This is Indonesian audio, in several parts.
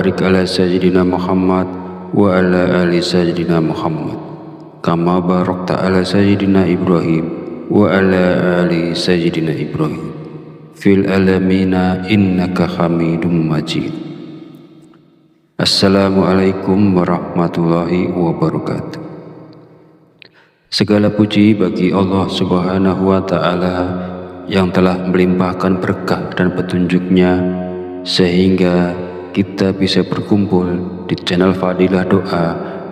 Barik ala sayyidina Muhammad wa ala ali sayyidina Muhammad kama barakta ala sayyidina Ibrahim wa ala ali sayyidina Ibrahim fil alamina innaka hamidum majid. Assalamualaikum warahmatullahi wabarakatuh. Segala puji bagi Allah Subhanahu wa ta'ala yang telah melimpahkan berkah dan petunjuknya sehingga kita bisa berkumpul di channel Fadilah Doa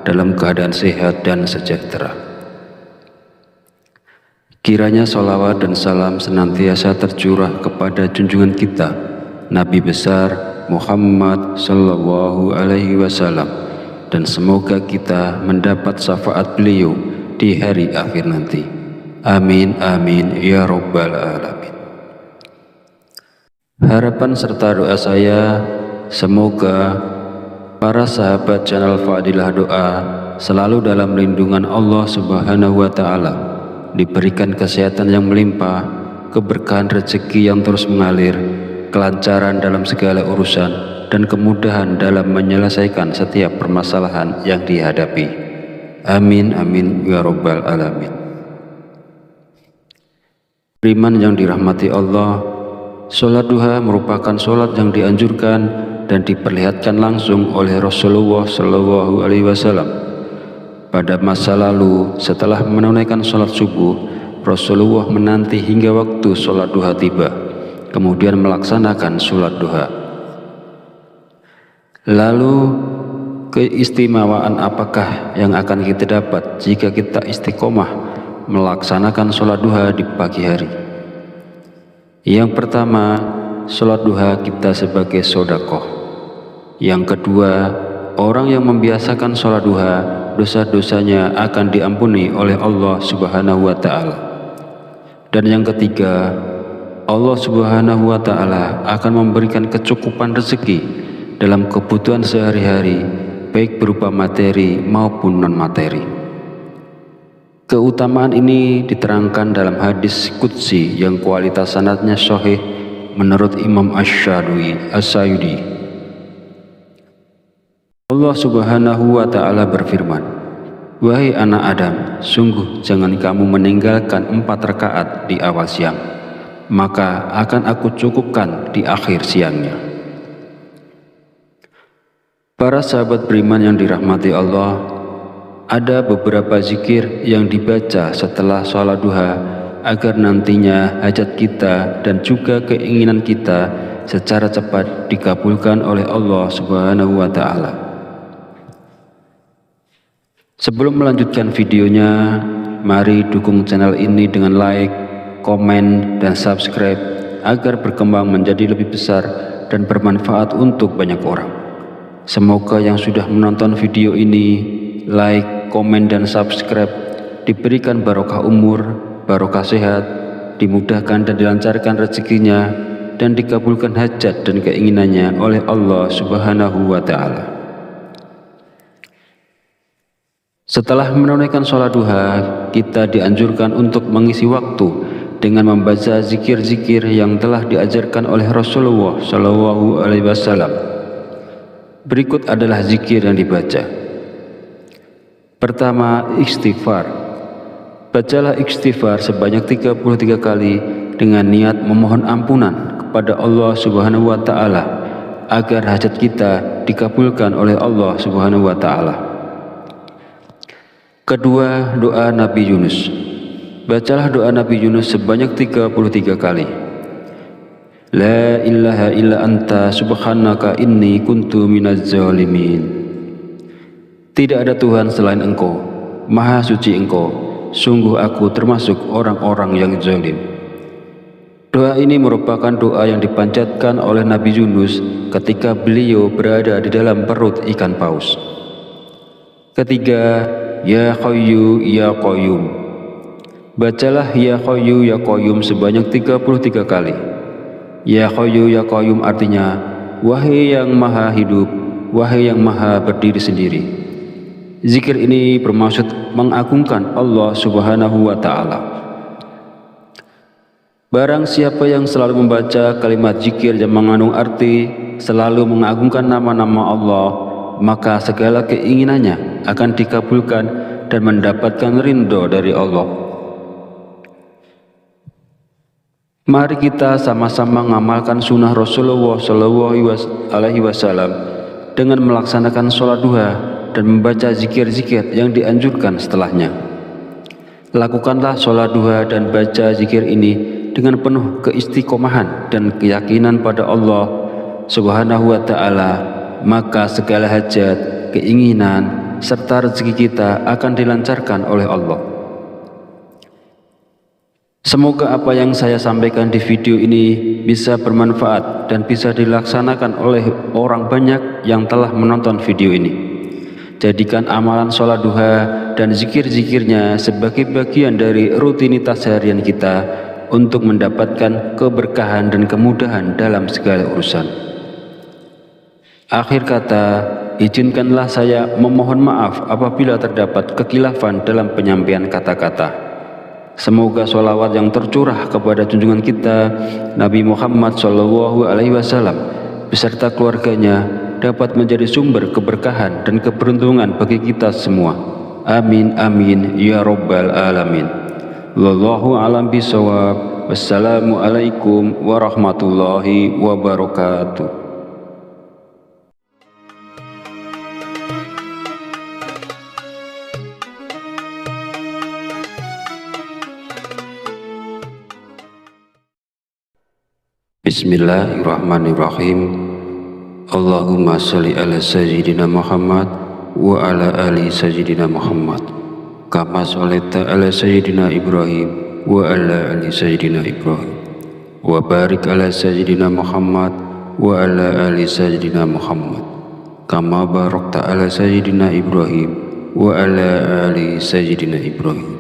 dalam keadaan sehat dan sejahtera. Kiranya sholawat dan salam senantiasa tercurah kepada junjungan kita Nabi besar Muhammad Sallallahu Alaihi Wasallam, dan semoga kita mendapat syafaat beliau di hari akhir nanti. Amin amin ya rabbal alamin. Harapan serta doa saya, semoga para sahabat channel Fadilah Doa selalu dalam lindungan Allah Subhanahu wa ta'ala, diberikan kesehatan yang melimpah, keberkahan rezeki yang terus mengalir, kelancaran dalam segala urusan, dan kemudahan dalam menyelesaikan setiap permasalahan yang dihadapi. Amin amin ya rabbal alamin. Beriman yang dirahmati Allah, sholat duha merupakan sholat yang dianjurkan dan diperlihatkan langsung oleh Rasulullah Shallallahu Alaihi Wasallam. Pada masa lalu, setelah menunaikan sholat subuh, Rasulullah menanti hingga waktu sholat duha tiba, kemudian melaksanakan sholat duha. Lalu, keistimewaan apakah yang akan kita dapat jika kita istiqomah melaksanakan sholat duha di pagi hari? Yang pertama, sholat duha kita sebagai sodakoh. Yang kedua, orang yang membiasakan sholat duha, dosa-dosanya akan diampuni oleh Allah Subhanahu wa ta'ala. Dan yang ketiga, Allah Subhanahu wa ta'ala akan memberikan kecukupan rezeki dalam kebutuhan sehari-hari, baik berupa materi maupun non-materi. Keutamaan ini diterangkan dalam hadis qudsi yang kualitas sanadnya sahih menurut Imam Asy-Syadili. Allah Subhanahu wa ta'ala berfirman, "Wahai anak Adam, sungguh jangan kamu meninggalkan 4 rakaat di awal siang, maka akan aku cukupkan di akhir siangnya." Para sahabat beriman yang dirahmati Allah, ada beberapa zikir yang dibaca setelah sholat duha agar nantinya hajat kita dan juga keinginan kita secara cepat dikabulkan oleh Allah Subhanahu wa ta'ala. Sebelum melanjutkan videonya, mari dukung channel ini dengan like, komen, dan subscribe agar berkembang menjadi lebih besar dan bermanfaat untuk banyak orang. Semoga yang sudah menonton video ini, like, komen, dan subscribe diberikan barokah umur, barokah sehat, dimudahkan dan dilancarkan rezekinya, dan dikabulkan hajat dan keinginannya oleh Allah Subhanahu wa ta'ala. Setelah menunaikan sholat duha, kita dianjurkan untuk mengisi waktu dengan membaca zikir-zikir yang telah diajarkan oleh Rasulullah Shallallahu Alaihi Wasallam. Berikut adalah zikir yang dibaca. Pertama, istighfar. Bacalah istighfar sebanyak 33 kali dengan niat memohon ampunan kepada Allah Subhanahu wa ta'ala agar hajat kita dikabulkan oleh Allah Subhanahu wa ta'ala. Kedua, doa Nabi Yunus. Bacalah doa Nabi Yunus sebanyak 33 kali. La ilaha illa anta subhanaka inni kuntu minaz zalimin. Tidak ada Tuhan selain Engkau, Maha suci Engkau, sungguh aku termasuk orang-orang yang zalim. Doa ini merupakan doa yang dipanjatkan oleh Nabi Yunus ketika beliau berada di dalam perut ikan paus. Ketiga, Ya Hayyu Ya Qayyum. Bacalah Ya Hayyu Ya Qayyum sebanyak 33 kali. Ya Hayyu Ya Qayyum artinya, wahai yang maha hidup, wahai yang maha berdiri sendiri. Zikir ini bermaksud mengagungkan Allah Subhanahu wa ta'ala. Barang siapa yang selalu membaca kalimat zikir yang mengandung arti selalu mengagungkan nama-nama Allah, maka segala keinginannya akan dikabulkan dan mendapatkan ridho dari Allah. Mari kita sama-sama mengamalkan sunnah Rasulullah SAW dengan melaksanakan sholat duha dan membaca zikir-zikir yang dianjurkan setelahnya. Lakukanlah sholat duha dan baca zikir ini dengan penuh keistiqomahan dan keyakinan pada Allah Subhanahu wa Ta'ala, maka segala hajat, keinginan, serta rezeki kita akan dilancarkan oleh Allah. Semoga apa yang saya sampaikan di video ini bisa bermanfaat dan bisa dilaksanakan oleh orang banyak yang telah menonton video ini. Jadikan amalan sholat duha dan zikir-zikirnya sebagai bagian dari rutinitas harian kita untuk mendapatkan keberkahan dan kemudahan dalam segala urusan. Akhir kata, izinkanlah saya memohon maaf apabila terdapat kekhilafan dalam penyampaian kata-kata. Semoga sholawat yang tercurah kepada junjungan kita Nabi Muhammad SAW beserta keluarganya dapat menjadi sumber keberkahan dan keberuntungan bagi kita semua. Amin amin ya rabbal alamin. Wallahu a'lam bishawab. Wassalamualaikum warahmatullahi wabarakatuh. Bismillahirrahmanirrahim. Allahumma sholli ala sayyidina Muhammad wa ala ali sayyidina Muhammad kama sholaita ala sayyidina Ibrahim wa ala ali sayyidina Ibrahim wa barik ala sayyidina Muhammad wa ala ali sayyidina Muhammad kama barakta ala sayyidina Ibrahim wa ala ali sayyidina Ibrahim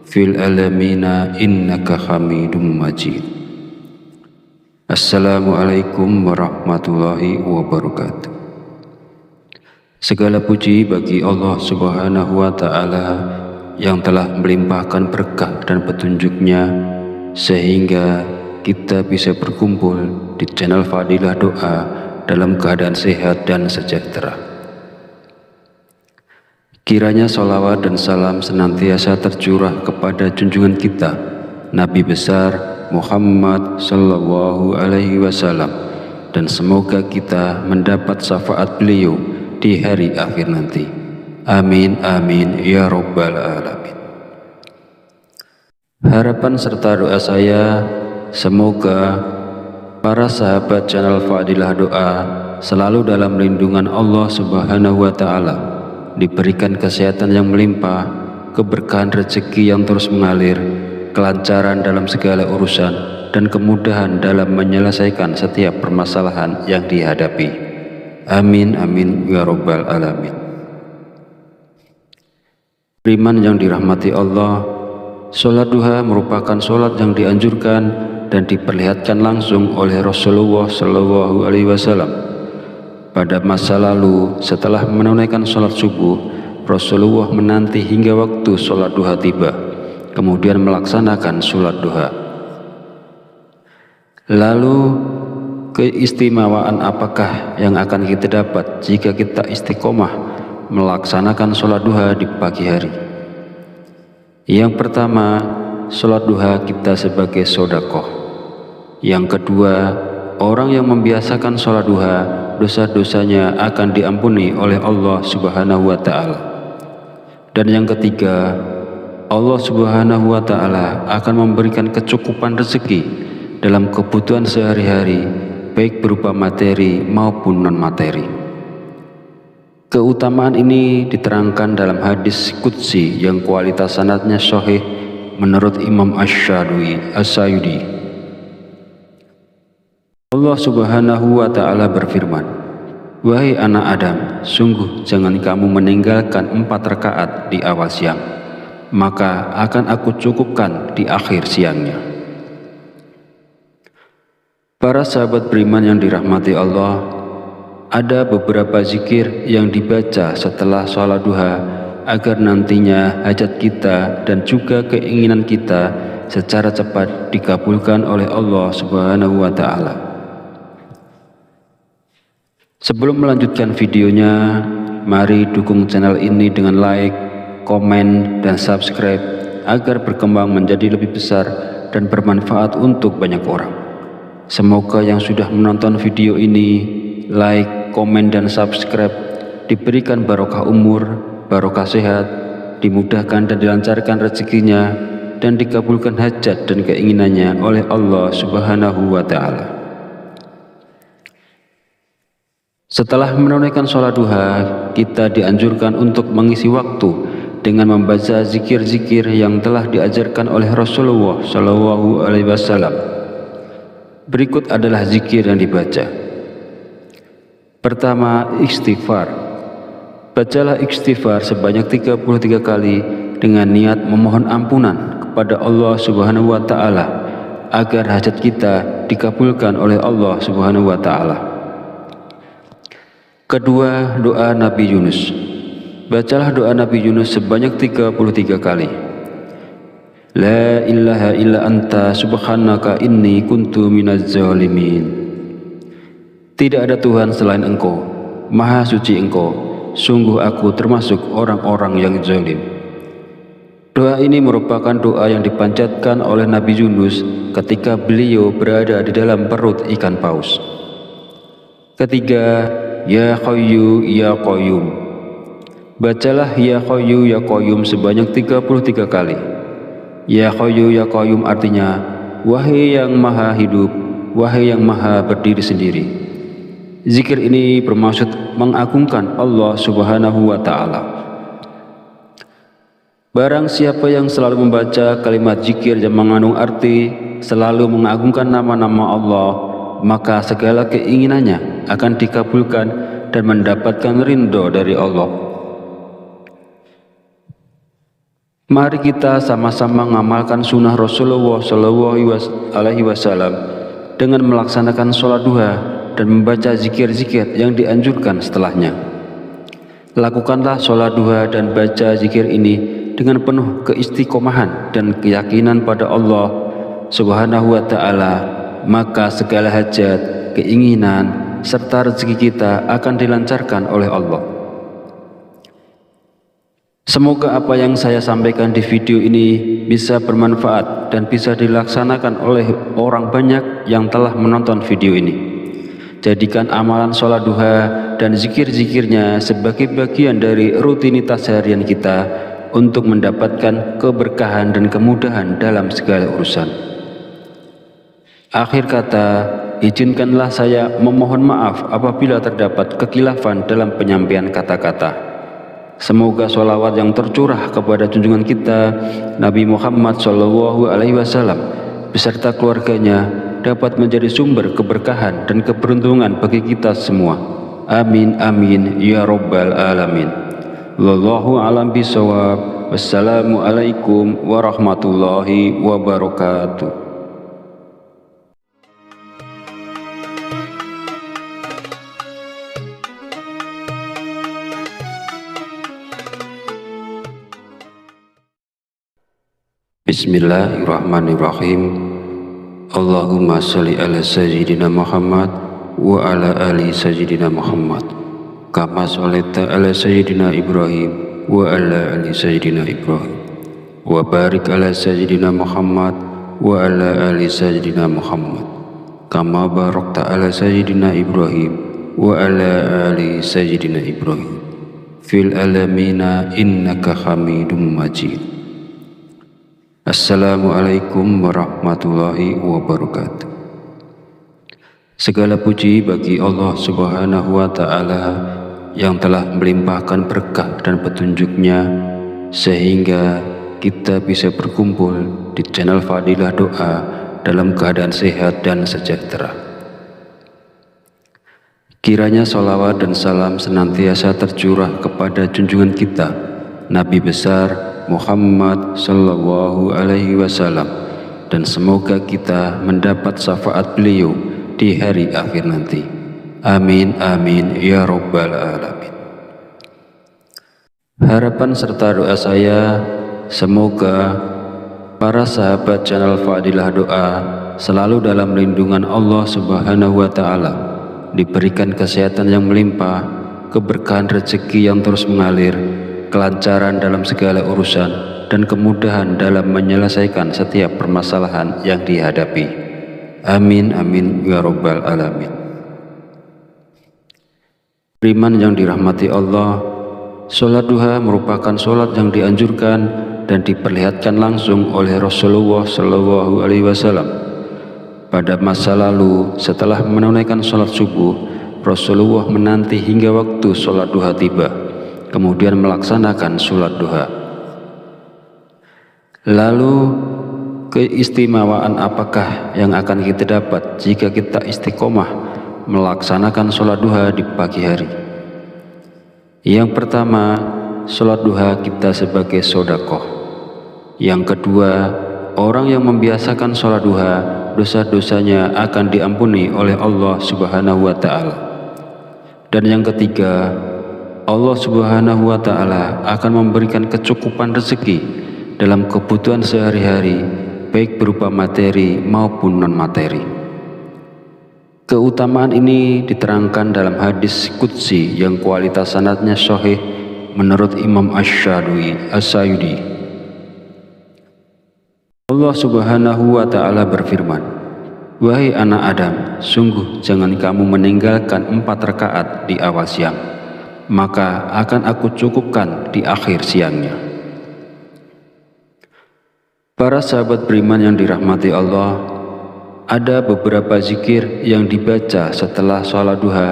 fil alamina innaka Hamidum Majid. Assalamualaikum warahmatullahi wabarakatuh. Segala puji bagi Allah Subhanahu wa Ta'ala yang telah melimpahkan berkah dan petunjuknya sehingga kita bisa berkumpul di channel Fadilah Doa dalam keadaan sehat dan sejahtera. Kiranya sholawat dan salam senantiasa tercurah kepada junjungan kita Nabi besar Muhammad sallallahu alaihi wasallam, dan semoga kita mendapat syafaat beliau di hari akhir nanti. Amin amin ya rabbal alamin. Harapan serta doa saya, semoga para sahabat channel Fadilah Doa selalu dalam lindungan Allah Subhanahu wa Ta'ala, diberikan kesehatan yang melimpah, keberkahan rezeki yang terus mengalir, kelancaran dalam segala urusan, dan kemudahan dalam menyelesaikan setiap permasalahan yang dihadapi. Amin amin ya rabbal alamin. Beriman yang dirahmati Allah, sholat duha merupakan sholat yang dianjurkan dan diperlihatkan langsung oleh Rasulullah SAW. Pada masa lalu, setelah menunaikan sholat subuh, Rasulullah menanti hingga waktu sholat duha tiba, kemudian melaksanakan sholat duha. Lalu keistimewaan apakah yang akan kita dapat jika kita istiqomah melaksanakan sholat duha di pagi hari? Yang pertama, sholat duha kita sebagai sedekah. Yang kedua, orang yang membiasakan sholat duha, dosa-dosanya akan diampuni oleh Allah Subhanahu wa Ta'ala. Dan yang ketiga, Allah Subhanahu wa Ta'ala akan memberikan kecukupan rezeki dalam kebutuhan sehari-hari, baik berupa materi maupun non-materi. Keutamaan ini diterangkan dalam hadis qudsi yang kualitas sanadnya sahih menurut Imam Asy-Syayudi. Allah Subhanahu wa Ta'ala berfirman, "Wahai anak Adam, sungguh jangan kamu meninggalkan 4 rakaat di awal siang, maka akan aku cukupkan di akhir siangnya." Para sahabat beriman yang dirahmati Allah, ada beberapa zikir yang dibaca setelah sholat duha agar nantinya hajat kita dan juga keinginan kita secara cepat dikabulkan oleh Allah Subhanahu wa Ta'ala. Sebelum melanjutkan videonya, mari dukung channel ini dengan like, komen, dan subscribe agar berkembang menjadi lebih besar dan bermanfaat untuk banyak orang. Semoga yang sudah menonton video ini, like, komen, dan subscribe diberikan barokah umur, barokah sehat, dimudahkan dan dilancarkan rezekinya, dan dikabulkan hajat dan keinginannya oleh Allah Subhanahu wa Ta'ala. Setelah menunaikan sholat duha, kita dianjurkan untuk mengisi waktu dengan membaca zikir-zikir yang telah diajarkan oleh Rasulullah Shallallahu Alaihi Wasallam. Berikut adalah zikir yang dibaca. Pertama, istighfar. Bacalah istighfar sebanyak 33 kali dengan niat memohon ampunan kepada Allah Subhanahu wa Ta'ala agar hajat kita dikabulkan oleh Allah Subhanahu wa Ta'ala. Kedua, doa Nabi Yunus. Bacalah doa Nabi Yunus sebanyak 33 kali. La ilaha illa anta subhanaka inni kuntu minaz zalimin. Tidak ada Tuhan selain Engkau, Maha suci Engkau, sungguh aku termasuk orang-orang yang zalim. Doa ini merupakan doa yang dipanjatkan oleh Nabi Yunus ketika beliau berada di dalam perut ikan paus. Ketiga, Ya Qayyu Ya Qayyum. Bacalah Ya Qayyu Ya Qayyum sebanyak 33 kali. Ya Qayyu Ya Qayyum artinya, wahai yang maha hidup, wahai yang maha berdiri sendiri. Zikir ini bermaksud mengagungkan Allah Subhanahu wa Ta'ala. Barang siapa yang selalu membaca kalimat zikir yang mengandung arti selalu mengagungkan nama-nama Allah, maka segala keinginannya akan dikabulkan dan mendapatkan ridho dari Allah. Mari kita sama-sama mengamalkan sunnah Rasulullah Shallallahu Alaihi Wasallam dengan melaksanakan sholat duha dan membaca zikir-zikir yang dianjurkan setelahnya. Lakukanlah sholat duha dan baca zikir ini dengan penuh keistiqomahan dan keyakinan pada Allah Subhanahu wa Ta'ala, maka segala hajat, keinginan, serta rezeki kita akan dilancarkan oleh Allah. Semoga apa yang saya sampaikan di video ini bisa bermanfaat dan bisa dilaksanakan oleh orang banyak yang telah menonton video ini. Jadikan amalan sholat duha dan zikir-zikirnya sebagai bagian dari rutinitas harian kita untuk mendapatkan keberkahan dan kemudahan dalam segala urusan. Akhir kata, izinkanlah saya memohon maaf apabila terdapat kekhilafan dalam penyampaian kata-kata. Semoga sholawat yang tercurah kepada junjungan kita Nabi Muhammad Shallallahu Alaihi Wasallam beserta keluarganya dapat menjadi sumber keberkahan dan keberuntungan bagi kita semua. Amin amin ya rabbal alamin. Wallahu a'lam bishawab. Wassalamualaikum warahmatullahi wabarakatuh. Bismillahirrahmanirrahim. Allahumma sholli ala sayyidina Muhammad wa ala ali sayyidina Muhammad kama sholaita ala sayyidina Ibrahim wa ala ali sayyidina Ibrahim wa barik ala sayyidina Muhammad wa ala ali sayyidina Muhammad kama barakta ala sayyidina Ibrahim wa ala ali sayyidina Ibrahim fil alamina innaka hamidum majid. Assalamualaikum warahmatullahi wabarakatuh. Segala puji bagi Allah Subhanahu wa Ta'ala yang telah melimpahkan berkah dan petunjuknya sehingga kita bisa berkumpul di channel Fadilah Doa dalam keadaan sehat dan sejahtera. Kiranya sholawat dan salam senantiasa tercurah kepada junjungan kita Nabi besar Muhammad Sallallahu Alaihi Wasallam, dan semoga kita mendapat syafaat beliau di hari akhir nanti. Amin amin ya rabbal alamin. Harapan serta doa saya, semoga para sahabat channel Fadilah Doa selalu dalam lindungan Allah Subhanahu wa Ta'ala, diberikan kesehatan yang melimpah, keberkahan rezeki yang terus mengalir, kelancaran dalam segala urusan, dan kemudahan dalam menyelesaikan setiap permasalahan yang dihadapi. Amin amin ya rabbal alamin. Beriman yang dirahmati Allah, sholat duha merupakan sholat yang dianjurkan dan diperlihatkan langsung oleh Rasulullah Shallallahu Alaihi Wasallam. Pada masa lalu, setelah menunaikan sholat subuh, Rasulullah menanti hingga waktu sholat duha tiba, kemudian melaksanakan sholat duha. Lalu, keistimewaan apakah yang akan kita dapat jika kita istiqomah melaksanakan sholat duha di pagi hari? Yang pertama, sholat duha kita sebagai sedekah. Yang kedua, orang yang membiasakan sholat duha, dosa-dosanya akan diampuni oleh Allah Subhanahu wa Ta'ala. Dan yang ketiga, Allah Subhanahu wa Ta'ala akan memberikan kecukupan rezeki dalam kebutuhan sehari-hari, baik berupa materi maupun non-materi. Keutamaan ini diterangkan dalam hadis qudsi yang kualitas sanadnya sahih menurut Imam Asy-Syayudi. Allah Subhanahu wa Ta'ala berfirman, "Wahai anak Adam, sungguh jangan kamu meninggalkan 4 rakaat di awal siang, maka akan aku cukupkan di akhir siangnya." Para sahabat beriman yang dirahmati Allah, ada beberapa zikir yang dibaca setelah sholat duha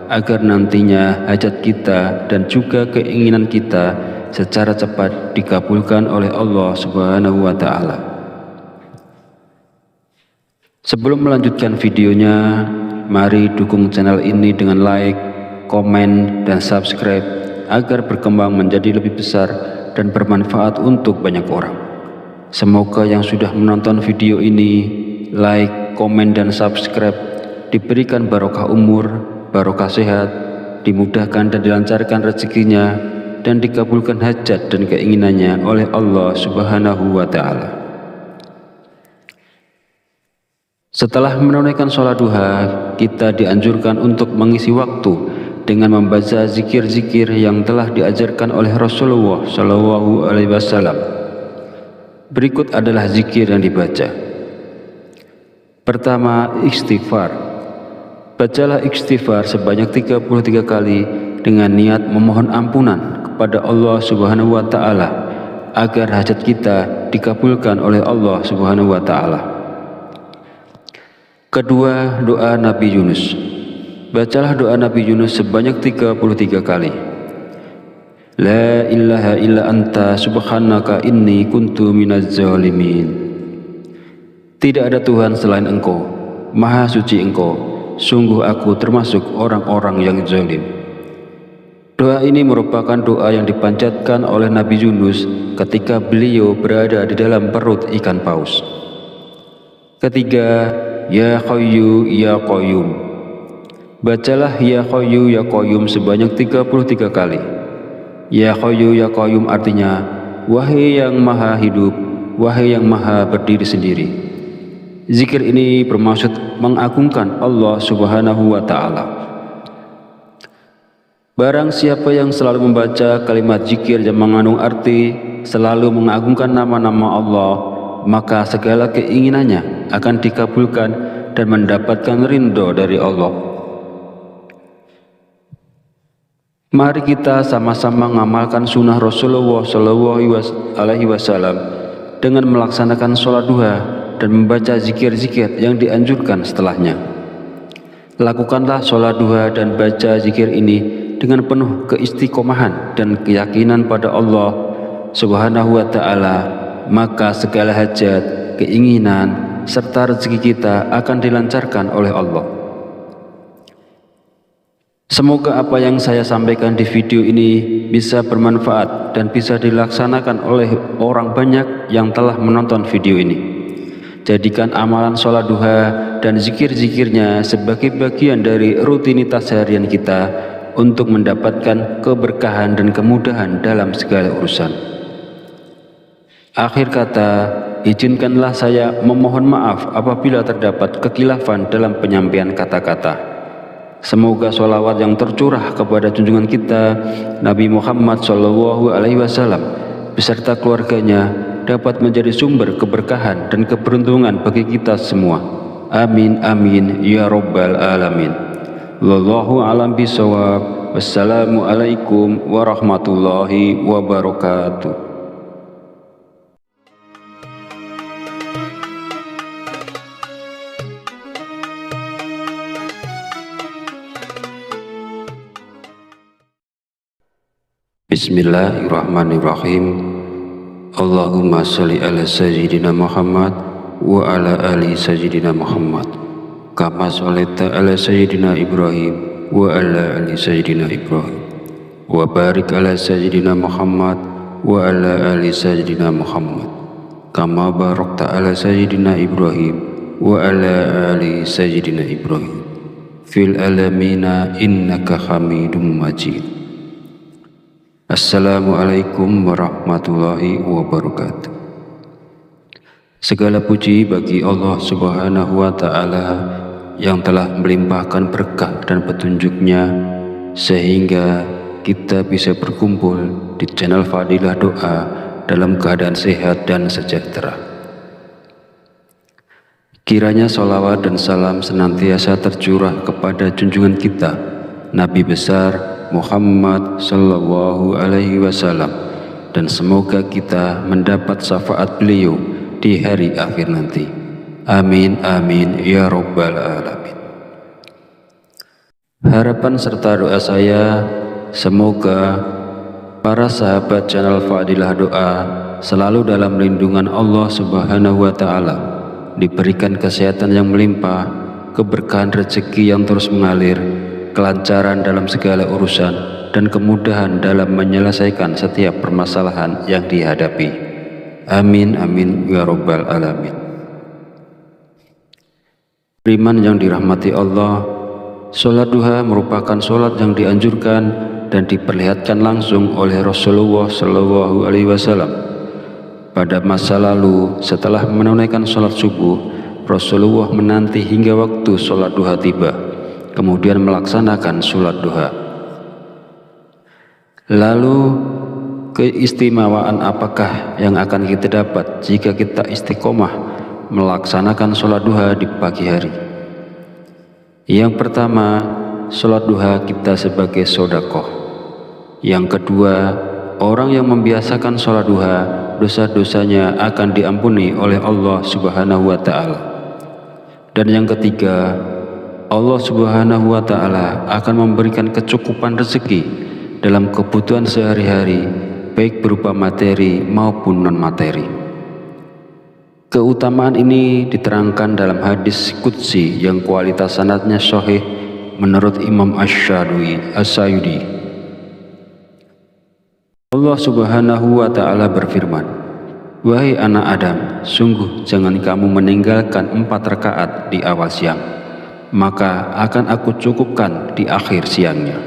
agar nantinya hajat kita dan juga keinginan kita secara cepat dikabulkan oleh Allah Subhanahu wa Ta'ala. Sebelum melanjutkan videonya, mari dukung channel ini dengan like, komen, dan subscribe agar berkembang menjadi lebih besar dan bermanfaat untuk banyak orang. Semoga yang sudah menonton video ini, like, komen, dan subscribe diberikan barokah umur, barokah sehat, dimudahkan dan dilancarkan rezekinya, dan dikabulkan hajat dan keinginannya oleh Allah Subhanahu wa Ta'ala. Setelah menunaikan sholat duha, kita dianjurkan untuk mengisi waktu dengan membaca zikir-zikir yang telah diajarkan oleh Rasulullah Shallallahu Alaihi Wasallam. Berikut adalah zikir yang dibaca. Pertama, istighfar. Bacalah istighfar sebanyak 33 kali dengan niat memohon ampunan kepada Allah Subhanahu wa Ta'ala agar hajat kita dikabulkan oleh Allah Subhanahu wa Ta'ala. Kedua, doa Nabi Yunus. Bacalah doa Nabi Yunus sebanyak 33 kali. La ilaha illa anta subhanaka inni kuntu minaz zalimin. Tidak ada Tuhan selain Engkau, Maha Suci Engkau, sungguh aku termasuk orang-orang yang zalim. Doa ini merupakan doa yang dipanjatkan oleh Nabi Yunus ketika beliau berada di dalam perut ikan paus. Ketiga, Ya Hayyu Ya Qayyum. Bacalah Ya Hayyu Ya Qayyum sebanyak 33 kali. Ya Hayyu Ya Qayyum artinya, wahai yang maha hidup, wahai yang maha berdiri sendiri. Zikir ini bermaksud mengagungkan Allah Subhanahu wa Ta'ala. Barang siapa yang selalu membaca kalimat zikir yang mengandung arti selalu mengagungkan nama-nama Allah, maka segala keinginannya akan dikabulkan dan mendapatkan ridho dari Allah. Mari kita sama-sama mengamalkan sunnah Rasulullah Shallallahu Alaihi Wasallam dengan melaksanakan sholat duha dan membaca zikir-zikir yang dianjurkan setelahnya. Lakukanlah sholat duha dan baca zikir ini dengan penuh keistiqomahan dan keyakinan pada Allah Subhanahu wa Ta'ala, maka segala hajat, keinginan, serta rezeki kita akan dilancarkan oleh Allah. Semoga apa yang saya sampaikan di video ini bisa bermanfaat dan bisa dilaksanakan oleh orang banyak yang telah menonton video ini. Jadikan amalan sholat duha dan zikir-zikirnya sebagai bagian dari rutinitas harian kita untuk mendapatkan keberkahan dan kemudahan dalam segala urusan. Akhir kata, izinkanlah saya memohon maaf apabila terdapat kekhilafan dalam penyampaian kata-kata. Semoga sholawat yang tercurah kepada junjungan kita Nabi Muhammad SAW beserta keluarganya dapat menjadi sumber keberkahan dan keberuntungan bagi kita semua. Amin amin ya rabbal alamin. Wallahu a'lam bishawab. Wassalamualaikum warahmatullahi wabarakatuh. Bismillahirrahmanirrahim. Allahumma sholli ala sayyidina Muhammad wa ala ali sayyidina Muhammad kama sholaita ala sayyidina Ibrahim wa ala ali sayyidina Ibrahim wa barik ala sayyidina Muhammad wa ala ali sayyidina Muhammad kama barakta ala sayyidina Ibrahim wa ala ali sayyidina Ibrahim fil alamina innaka hamidum majid. Assalamualaikum warahmatullahi wabarakatuh. Segala puji bagi Allah Subhanahu wa Ta'ala yang telah melimpahkan berkah dan petunjuknya sehingga kita bisa berkumpul di channel Fadilah Doa dalam keadaan sehat dan sejahtera. Kiranya sholawat dan salam senantiasa tercurah kepada junjungan kita Nabi besar Muhammad sallallahu alaihi wasallam, dan semoga kita mendapat syafaat beliau di hari akhir nanti. Amin amin ya rabbal alamin. Harapan serta doa saya semoga para sahabat channel Fadilah Doa selalu dalam lindungan Allah Subhanahu wa Ta'ala, diberikan kesehatan yang melimpah, keberkahan rezeki yang terus mengalir, kelancaran dalam segala urusan, dan kemudahan dalam menyelesaikan setiap permasalahan yang dihadapi. Amin amin ya rabbal alamin. Beriman yang dirahmati Allah, sholat duha merupakan sholat yang dianjurkan dan diperlihatkan langsung oleh Rasulullah SAW. Pada masa lalu, setelah menunaikan sholat subuh, Rasulullah menanti hingga waktu sholat duha tiba, kemudian melaksanakan sholat duha. Lalu keistimewaan apakah yang akan kita dapat jika kita istiqomah melaksanakan sholat duha di pagi hari? Yang pertama, sholat duha kita sebagai sedekah. Yang kedua, orang yang membiasakan sholat duha, dosa-dosanya akan diampuni oleh Allah Subhanahu wa Ta'ala. Dan yang ketiga, Allah Subhanahu wa Ta'ala akan memberikan kecukupan rezeki dalam kebutuhan sehari-hari, baik berupa materi maupun non-materi. Keutamaan ini diterangkan dalam hadis qudsi yang kualitas sanadnya sahih menurut Imam Asy-Syayudi. Allah Subhanahu wa Ta'ala berfirman, "Wahai anak Adam, sungguh jangan kamu meninggalkan 4 rakaat di awal siang, maka akan aku cukupkan di akhir siangnya."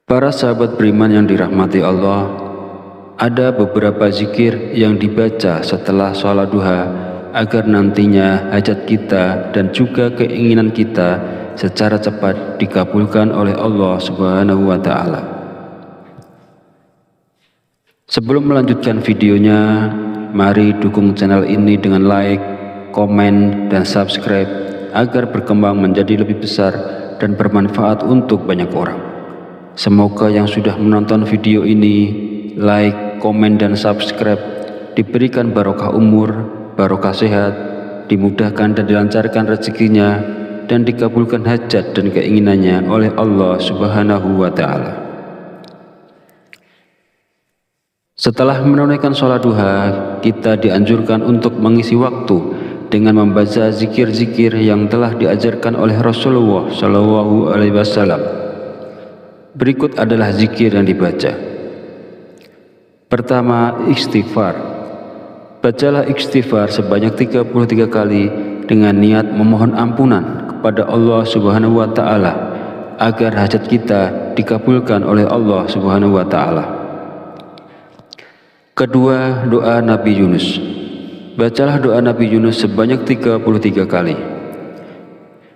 Para sahabat beriman yang dirahmati Allah, ada beberapa zikir yang dibaca setelah sholat duha agar nantinya hajat kita dan juga keinginan kita secara cepat dikabulkan oleh Allah Subhanahu wa Ta'ala. Sebelum melanjutkan videonya, mari dukung channel ini dengan like, komen, dan subscribe agar berkembang menjadi lebih besar dan bermanfaat untuk banyak orang. Semoga yang sudah menonton video ini, like, komen, dan subscribe diberikan barokah umur, barokah sehat, dimudahkan dan dilancarkan rezekinya, dan dikabulkan hajat dan keinginannya oleh Allah Subhanahu wa Ta'ala. Setelah menunaikan sholat duha, kita dianjurkan untuk mengisi waktu dengan membaca zikir-zikir yang telah diajarkan oleh Rasulullah SAW. Berikut adalah zikir yang dibaca. Pertama, istighfar. Bacalah istighfar sebanyak 33 kali dengan niat memohon ampunan kepada Allah Subhanahu wa Ta'ala agar hajat kita dikabulkan oleh Allah Subhanahu wa Ta'ala. Kedua, doa Nabi Yunus. Bacalah doa Nabi Yunus sebanyak 33 kali.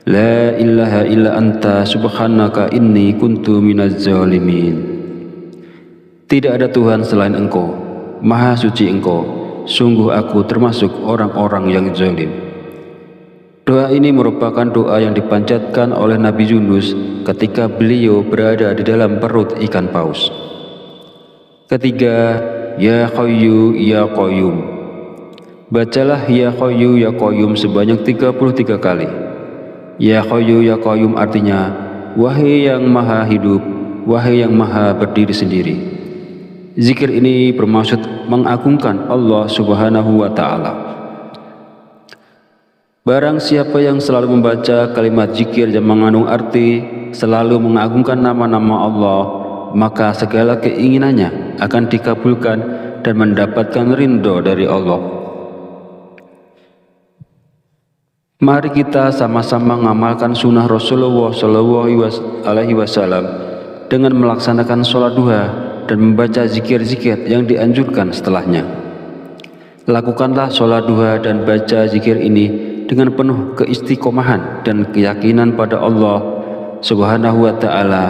La ilaha illa anta subhanaka inni kuntu minaz zalimin. Tidak ada Tuhan selain Engkau, Maha suci Engkau, sungguh aku termasuk orang-orang yang zalim. Doa ini merupakan doa yang dipanjatkan oleh Nabi Yunus ketika beliau berada di dalam perut ikan paus. Ketiga, Ya Hayyu Ya Qayyum. Bacalah Ya Hayyu Ya Qayyum sebanyak 33 kali. Ya Hayyu Ya Qayyum artinya, wahai yang maha hidup, wahai yang maha berdiri sendiri. Zikir ini bermaksud mengagungkan Allah Subhanahu wa Ta'ala. Barang siapa yang selalu membaca kalimat zikir yang mengandung arti selalu mengagungkan nama-nama Allah, maka segala keinginannya akan dikabulkan dan mendapatkan ridho dari Allah. Mari kita sama-sama mengamalkan sunnah Rasulullah SAW dengan melaksanakan sholat duha dan membaca zikir-zikir yang dianjurkan setelahnya. Lakukanlah sholat duha dan baca zikir ini dengan penuh keistiqomahan dan keyakinan pada Allah Subhanahu wa Ta'ala,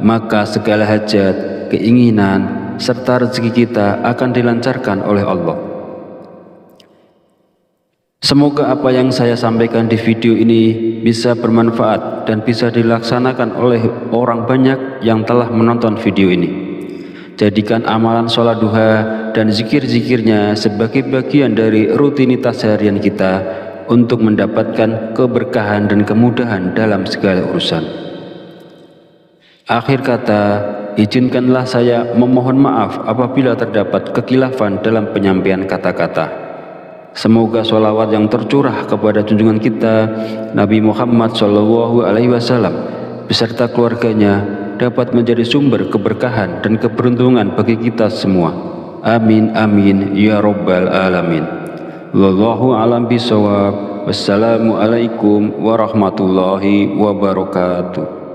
maka segala hajat, keinginan, serta rezeki kita akan dilancarkan oleh Allah. Semoga apa yang saya sampaikan di video ini bisa bermanfaat dan bisa dilaksanakan oleh orang banyak yang telah menonton video ini. Jadikan amalan sholat duha dan zikir-zikirnya sebagai bagian dari rutinitas harian kita untuk mendapatkan keberkahan dan kemudahan dalam segala urusan. Akhir kata, izinkanlah saya memohon maaf apabila terdapat kekhilafan dalam penyampaian kata-kata. Semoga sholawat yang tercurah kepada junjungan kita Nabi Muhammad SAW beserta keluarganya dapat menjadi sumber keberkahan dan keberuntungan bagi kita semua. Amin amin ya rabbal alamin. Wallahu a'lam bishawab. Wassalamualaikum warahmatullahi wabarakatuh.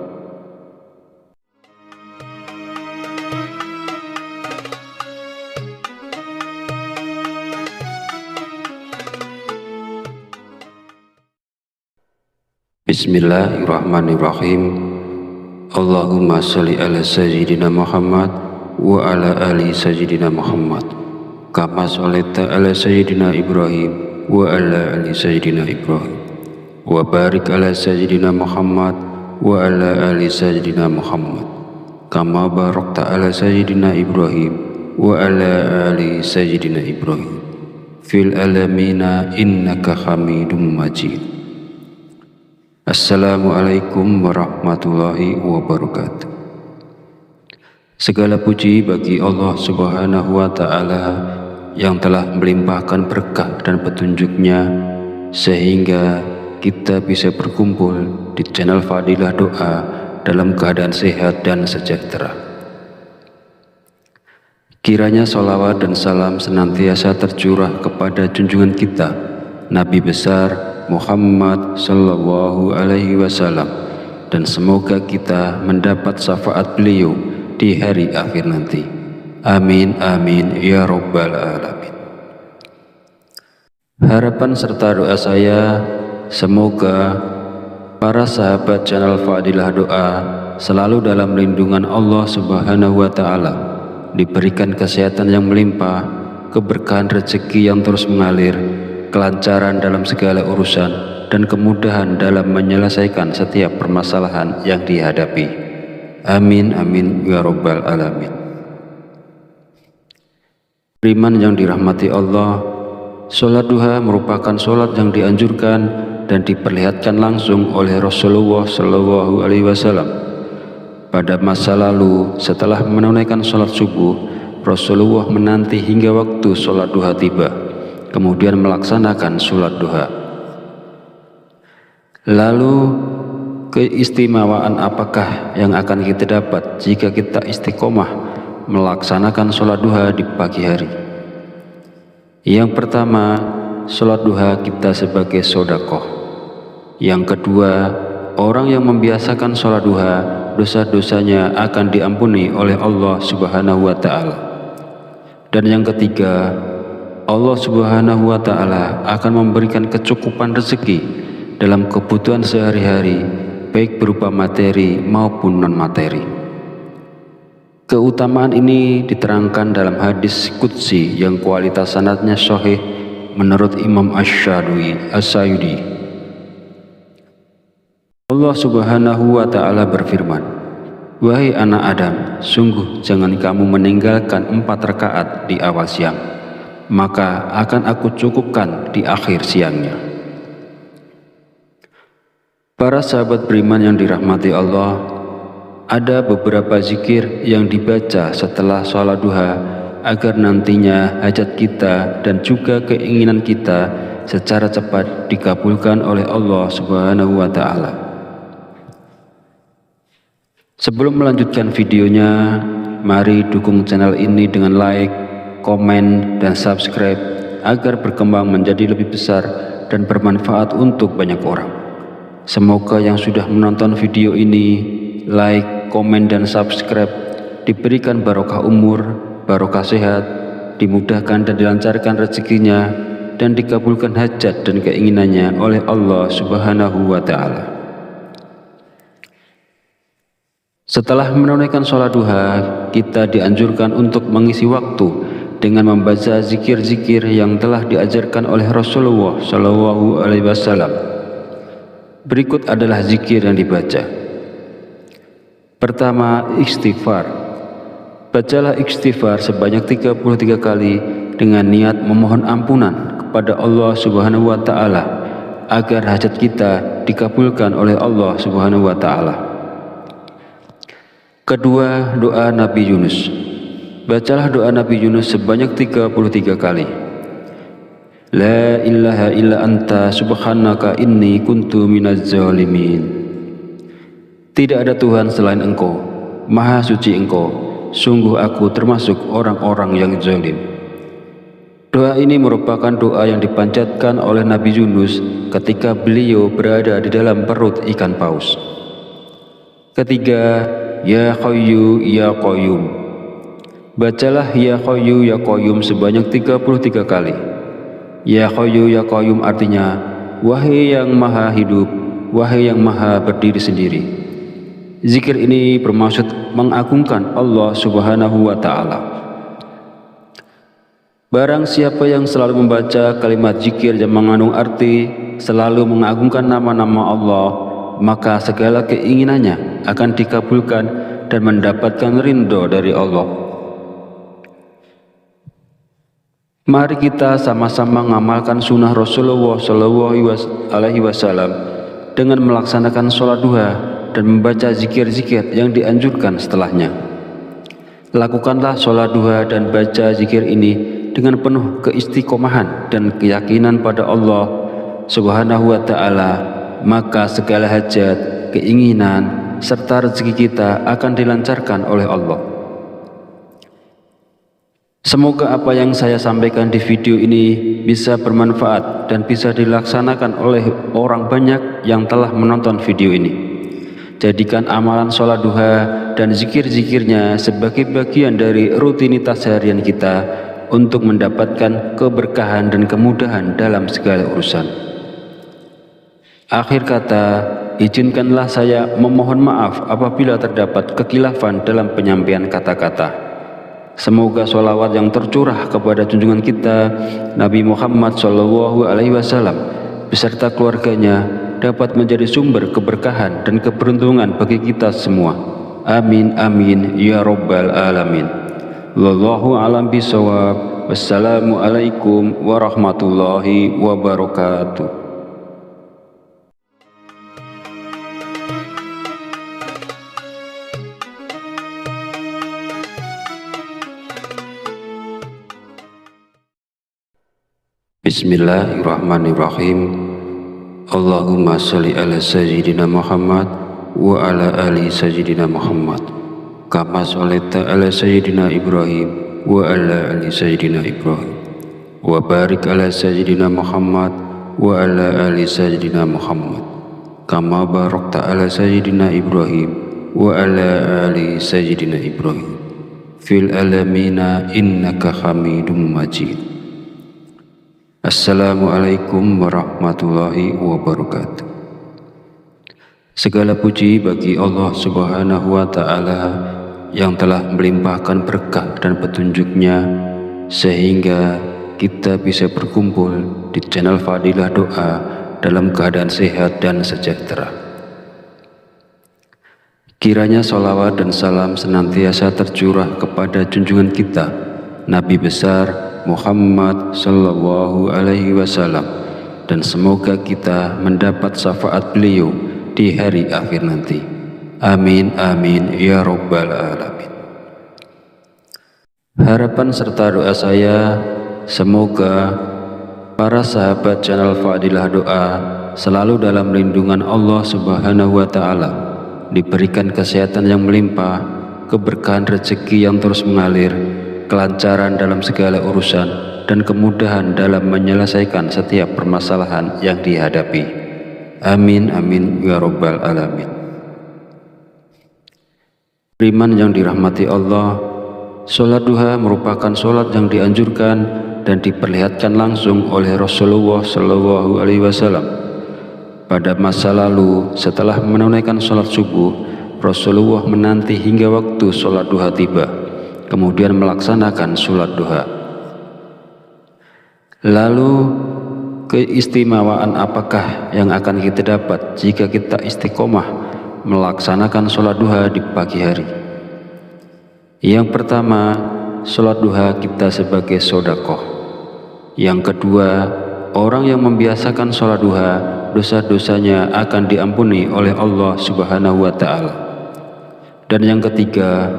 Bismillahirrahmanirrahim. Allahumma sholli ala sayyidina Muhammad wa ala ali sayyidina Muhammad kama sholaita ala sayyidina Ibrahim wa ala ali sayyidina Ibrahim wa barik ala sayyidina Muhammad wa ala ali sayyidina Muhammad kama barakta ala sayyidina Ibrahim wa ala ali sayyidina Ibrahim fil alamina innaka Hamidum Majid. Assalamualaikum warahmatullahi wabarakatuh. Segala puji bagi Allah Subhanahu wa Ta'ala yang telah melimpahkan berkah dan petunjuknya sehingga kita bisa berkumpul di channel Fadilah Doa dalam keadaan sehat dan sejahtera. Kiranya sholawat dan salam senantiasa tercurah kepada junjungan kita Nabi besar Muhammad Sallallahu Alaihi Wasallam, dan semoga kita mendapat syafaat beliau di hari akhir nanti. Amin amin ya rabbal alamin. Harapan serta doa saya, semoga para sahabat channel Fadilah Doa selalu dalam lindungan Allah Subhanahu wa Ta'ala, diberikan kesehatan yang melimpah, keberkahan rezeki yang terus mengalir, kelancaran dalam segala urusan, dan kemudahan dalam menyelesaikan setiap permasalahan yang dihadapi. Amin amin ya rabbal alamin. Beriman yang dirahmati Allah, sholat duha merupakan sholat yang dianjurkan dan diperlihatkan langsung oleh Rasulullah Shallallahu Alaihi Wasallam. Pada masa lalu, setelah menunaikan sholat subuh, Rasulullah menanti hingga waktu sholat duha tiba, kemudian melaksanakan sholat duha. Lalu keistimewaan apakah yang akan kita dapat jika kita istiqomah melaksanakan sholat duha di pagi hari? Yang pertama, sholat duha kita sebagai sedekah. Yang kedua, orang yang membiasakan sholat duha, dosa-dosanya akan diampuni oleh Allah Subhanahu wa Ta'ala. Dan yang ketiga, Allah Subhanahu wa Ta'ala akan memberikan kecukupan rezeki dalam kebutuhan sehari-hari, baik berupa materi maupun non-materi. Keutamaan ini diterangkan dalam hadis qudsi yang kualitas sanadnya sahih menurut Imam Asy-Syayudi. Allah Subhanahu wa Ta'ala berfirman, "Wahai anak Adam, sungguh jangan kamu meninggalkan 4 rakaat di awal siang, maka akan aku cukupkan di akhir siangnya." Para sahabat beriman yang dirahmati Allah, ada beberapa zikir yang dibaca setelah sholat duha agar nantinya hajat kita dan juga keinginan kita secara cepat dikabulkan oleh Allah Subhanahu wa Ta'ala. Sebelum melanjutkan videonya, mari dukung channel ini dengan like, komen, dan subscribe agar berkembang menjadi lebih besar dan bermanfaat untuk banyak orang. Semoga yang sudah menonton video ini, like, komen, dan subscribe diberikan barokah umur, barokah sehat, dimudahkan dan dilancarkan rezekinya, dan dikabulkan hajat dan keinginannya oleh Allah Subhanahu wa Ta'ala. Setelah menunaikan sholat duha, kita dianjurkan untuk mengisi waktu dengan membaca zikir-zikir yang telah diajarkan oleh Rasulullah SAW. Berikut adalah zikir yang dibaca. Pertama, istighfar. Bacalah istighfar sebanyak 33 kali dengan niat memohon ampunan kepada Allah Subhanahu wa Ta'ala agar hajat kita dikabulkan oleh Allah Subhanahu wa Ta'ala. Kedua, doa Nabi Yunus. Bacalah doa Nabi Yunus sebanyak 33 kali. La ilaha illa anta subhanaka inni kuntu minaz zalimin. Tidak ada Tuhan selain Engkau, Maha suci Engkau, sungguh aku termasuk orang-orang yang zalim. Doa ini merupakan doa yang dipanjatkan oleh Nabi Yunus ketika beliau berada di dalam perut ikan paus. Ketiga, Ya Hayyu Ya Qayyum. Bacalah Ya Hayyu Ya Qayyum sebanyak 33 kali. Ya Hayyu Ya Qayyum artinya, wahai yang maha hidup, wahai yang maha berdiri sendiri. Zikir ini bermaksud mengagungkan Allah Subhanahu wa Ta'ala. Barang siapa yang selalu membaca kalimat zikir yang mengandung arti selalu mengagungkan nama-nama Allah, maka segala keinginannya akan dikabulkan dan mendapatkan ridho dari Allah. Mari kita sama-sama mengamalkan sunnah Rasulullah SAW dengan melaksanakan sholat duha dan membaca zikir-zikir yang dianjurkan setelahnya. Lakukanlah sholat duha dan baca zikir ini dengan penuh keistiqomahan dan keyakinan pada Allah Subhanahu wa Ta'ala, maka segala hajat, keinginan, serta rezeki kita akan dilancarkan oleh Allah. Semoga apa yang saya sampaikan di video ini bisa bermanfaat dan bisa dilaksanakan oleh orang banyak yang telah menonton video ini. Jadikan amalan sholat duha dan zikir-zikirnya sebagai bagian dari rutinitas harian kita untuk mendapatkan keberkahan dan kemudahan dalam segala urusan. Akhir kata, izinkanlah saya memohon maaf apabila terdapat kekhilafan dalam penyampaian kata-kata. Semoga sholawat yang tercurah kepada junjungan kita Nabi Muhammad SAW beserta keluarganya dapat menjadi sumber keberkahan dan keberuntungan bagi kita semua. Amin amin ya rabbal alamin. Wallahu a'lam bishawab. Wassalamualaikum warahmatullahi wabarakatuh. Bismillahirrahmanirrahim. Allahumma sholli ala sayyidina Muhammad wa ala ali sayyidina Muhammad kama sholaita ala sayyidina Ibrahim wa ala ali sayyidina Ibrahim wa barik ala sayyidina Muhammad wa ala ali sayyidina Muhammad kama barakta ala sayyidina Ibrahim wa ala ali sayyidina Ibrahim fil alamina innaka Hamidum Majid. Assalamualaikum warahmatullahi wabarakatuh. Segala puji bagi Allah Subhanahu wa Ta'ala yang telah melimpahkan berkah dan petunjuknya sehingga kita bisa berkumpul di channel Fadilah Doa dalam keadaan sehat dan sejahtera. Kiranya sholawat dan salam senantiasa tercurah kepada junjungan kita Nabi besar Muhammad Sallallahu Alaihi Wasallam, dan semoga kita mendapat syafaat beliau di hari akhir nanti. Amin amin ya rabbal alamin. Harapan serta doa saya, semoga para sahabat channel Fadilah Doa selalu dalam lindungan Allah Subhanahu wa Ta'ala, diberikan kesehatan yang melimpah, keberkahan rezeki yang terus mengalir, kelancaran dalam segala urusan, dan kemudahan dalam menyelesaikan setiap permasalahan yang dihadapi. Amin amin ya rabbal alamin. Beriman yang dirahmati Allah, sholat duha merupakan sholat yang dianjurkan dan diperlihatkan langsung oleh Rasulullah Shallallahu Alaihi Wasallam. Pada masa lalu, setelah menunaikan sholat subuh, Rasulullah menanti hingga waktu sholat duha tiba, kemudian melaksanakan sholat duha. Lalu, keistimewaan apakah yang akan kita dapat jika kita istiqomah melaksanakan sholat duha di pagi hari? Yang pertama, sholat duha kita sebagai sedekah. Yang kedua, orang yang membiasakan sholat duha, dosa-dosanya akan diampuni oleh Allah Subhanahu wa Ta'ala. Dan yang ketiga,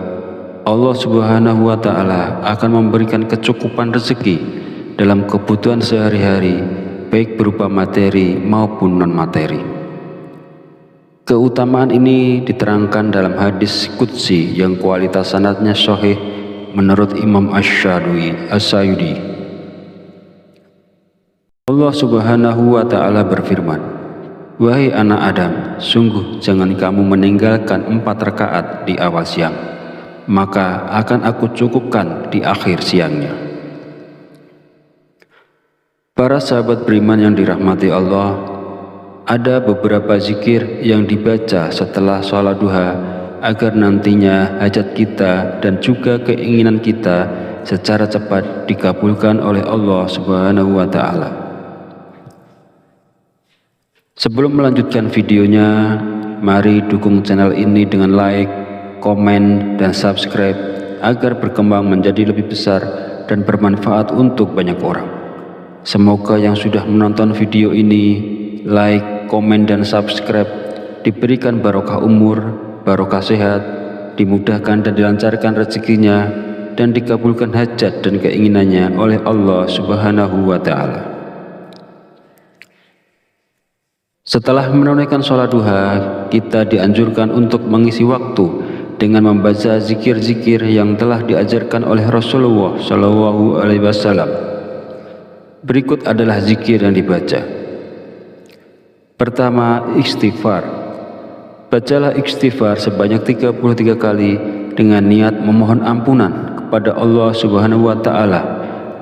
Allah Subhanahu wa Ta'ala akan memberikan kecukupan rezeki dalam kebutuhan sehari-hari, baik berupa materi maupun non-materi. Keutamaan ini diterangkan dalam hadis qudsi yang kualitas sanadnya sahih menurut Imam Asy-Syayudi. Allah Subhanahu wa Ta'ala berfirman, "Wahai anak Adam, sungguh jangan kamu meninggalkan 4 rakaat di awal siang, maka akan aku cukupkan di akhir siangnya." Para sahabat beriman yang dirahmati Allah, ada beberapa zikir yang dibaca setelah sholat duha agar nantinya hajat kita dan juga keinginan kita secara cepat dikabulkan oleh Allah Subhanahu wa Ta'ala. Sebelum melanjutkan videonya, mari dukung channel ini dengan like, komen, dan subscribe agar berkembang menjadi lebih besar dan bermanfaat untuk banyak orang. Semoga yang sudah menonton video ini, like, komen, dan subscribe diberikan barokah umur, barokah sehat, dimudahkan dan dilancarkan rezekinya, dan dikabulkan hajat dan keinginannya oleh Allah Subhanahu wa Ta'ala. Setelah menunaikan sholat duha, kita dianjurkan untuk mengisi waktu dengan membaca zikir-zikir yang telah diajarkan oleh Rasulullah Shallallahu Alaihi Wasallam. Berikut adalah zikir yang dibaca. Pertama, istighfar. Bacalah istighfar sebanyak 33 kali dengan niat memohon ampunan kepada Allah Subhanahu wa Ta'ala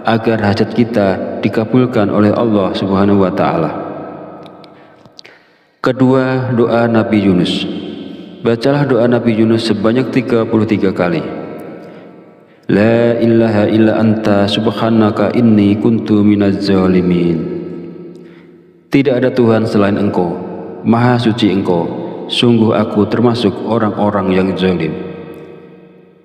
agar hajat kita dikabulkan oleh Allah Subhanahu wa Ta'ala. Kedua, doa Nabi Yunus. Bacalah doa Nabi Yunus sebanyak 33 kali. La ilaha illa anta subhanaka inni kuntu minaz zalimin. Tidak ada Tuhan selain Engkau, Maha Suci Engkau, sungguh aku termasuk orang-orang yang zalim.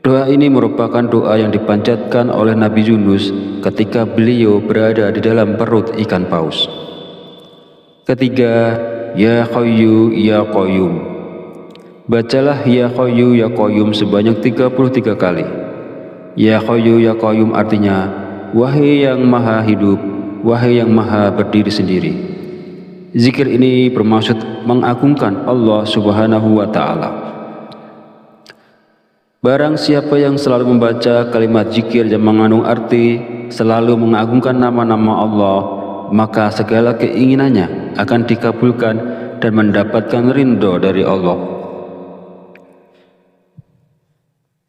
Doa ini merupakan doa yang dipanjatkan oleh Nabi Yunus ketika beliau berada di dalam perut ikan paus. Ketiga, Ya Hayyu Ya Qayyum. Bacalah Ya Hayyu Ya Qayyum sebanyak 33 kali. Ya Hayyu Ya Qayyum artinya, wahai yang maha hidup, wahai yang maha berdiri sendiri. Zikir ini bermaksud mengagungkan Allah Subhanahu wa Ta'ala. Barang siapa yang selalu membaca kalimat zikir yang mengandung arti selalu mengagungkan nama-nama Allah, maka segala keinginannya akan dikabulkan dan mendapatkan ridho dari Allah.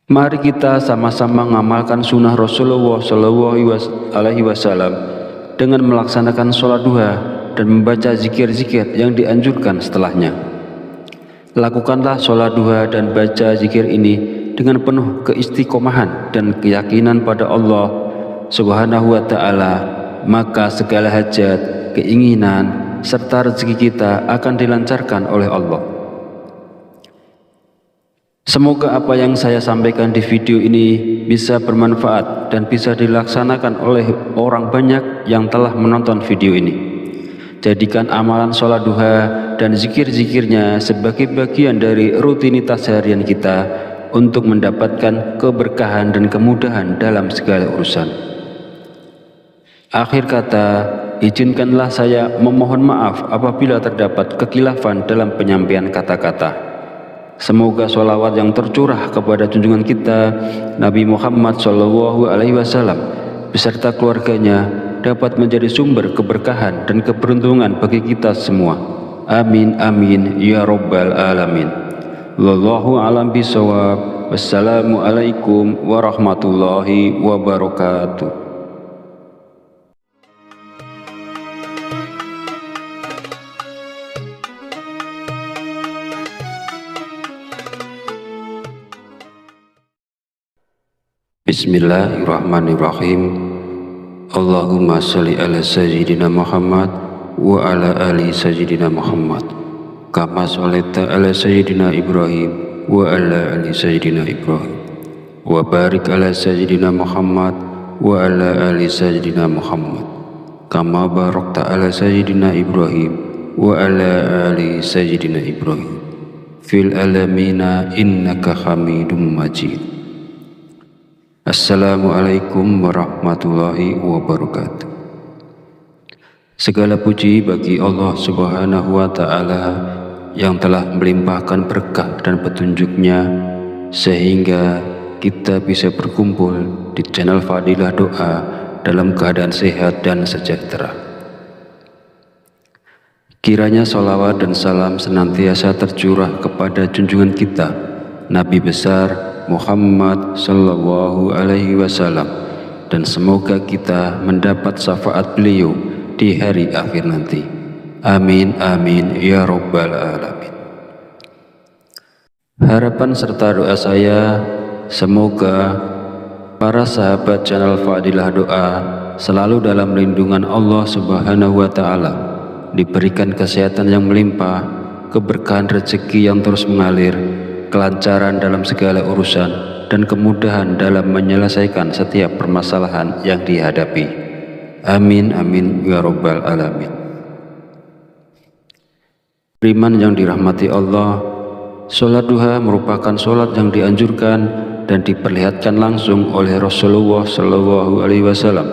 Mari kita sama-sama mengamalkan sunnah Rasulullah Shallallahu Alaihi Wasallam dengan melaksanakan sholat duha dan membaca zikir-zikir yang dianjurkan setelahnya. Lakukanlah sholat duha dan baca zikir ini dengan penuh keistiqomahan dan keyakinan pada Allah Subhanahu wa Ta'ala, maka segala hajat, keinginan, serta rezeki kita akan dilancarkan oleh Allah. Semoga apa yang saya sampaikan di video ini bisa bermanfaat dan bisa dilaksanakan oleh orang banyak yang telah menonton video ini. Jadikan amalan sholat duha dan zikir-zikirnya sebagai bagian dari rutinitas harian kita untuk mendapatkan keberkahan dan kemudahan dalam segala urusan. Akhir kata, izinkanlah saya memohon maaf apabila terdapat kekhilafan dalam penyampaian kata-kata. Semoga sholawat yang tercurah kepada junjungan kita Nabi Muhammad SAW beserta keluarganya dapat menjadi sumber keberkahan dan keberuntungan bagi kita semua. Amin amin ya rabbal alamin. Wallahu a'lam bishawab. Wassalamualaikum warahmatullahi wabarakatuh. Bismillahirrahmanirrahim. Allahumma sholli ala sayyidina Muhammad wa ala ali sayyidina Muhammad kama sholaita ala sayyidina Ibrahim wa ala ali sayyidina Ibrahim wa barik ala sayyidina Muhammad wa ala ali sayyidina Muhammad kama barakta ala sayyidina Ibrahim wa ala ali sayyidina Ibrahim fil alamina innaka Hamidum Majid. Assalamualaikum warahmatullahi wabarakatuh. Segala puji bagi Allah Subhanahu wa Ta'ala yang telah melimpahkan berkah dan petunjuknya sehingga kita bisa berkumpul di channel Fadilah Doa dalam keadaan sehat dan sejahtera. Kiranya sholawat dan salam senantiasa tercurah kepada junjungan kita Nabi besar Muhammad sallallahu alaihi wasallam, dan semoga kita mendapat syafaat beliau di hari akhir nanti. Amin amin ya rabbal alamin. Harapan serta doa saya, semoga para sahabat channel Fadilah Doa selalu dalam lindungan Allah Subhanahu wa Ta'ala, diberikan kesehatan yang melimpah, keberkahan rezeki yang terus mengalir, kelancaran dalam segala urusan, dan kemudahan dalam menyelesaikan setiap permasalahan yang dihadapi. Amin amin ya rabbal alamin. Beriman yang dirahmati Allah, sholat duha merupakan sholat yang dianjurkan dan diperlihatkan langsung oleh Rasulullah Shallallahu Alaihi Wasallam.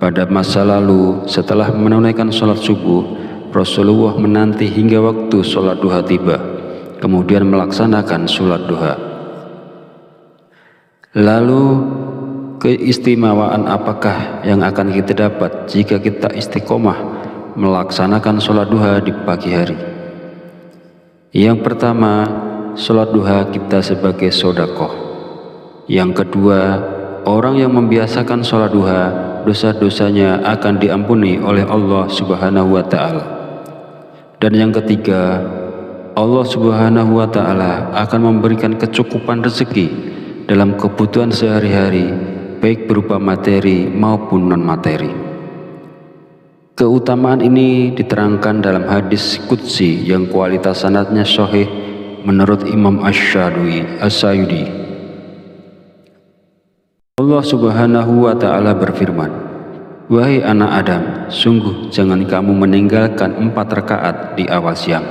Pada masa lalu, setelah menunaikan sholat subuh, Rasulullah menanti hingga waktu sholat duha tiba, kemudian melaksanakan sholat duha. Lalu keistimewaan apakah yang akan kita dapat jika kita istiqomah melaksanakan sholat duha di pagi hari? Yang pertama, sholat duha kita sebagai sedekah. Yang kedua, orang yang membiasakan sholat duha, dosa-dosanya akan diampuni oleh Allah Subhanahu wa Ta'ala. Dan yang ketiga, Allah Subhanahu wa Ta'ala akan memberikan kecukupan rezeki dalam kebutuhan sehari-hari, baik berupa materi maupun non-materi. Keutamaan ini diterangkan dalam hadis qudsi yang kualitas sanadnya sahih menurut Imam Asy-Syadili. Allah Subhanahu wa Ta'ala berfirman, "Wahai anak Adam, sungguh jangan kamu meninggalkan 4 rakaat di awal siang.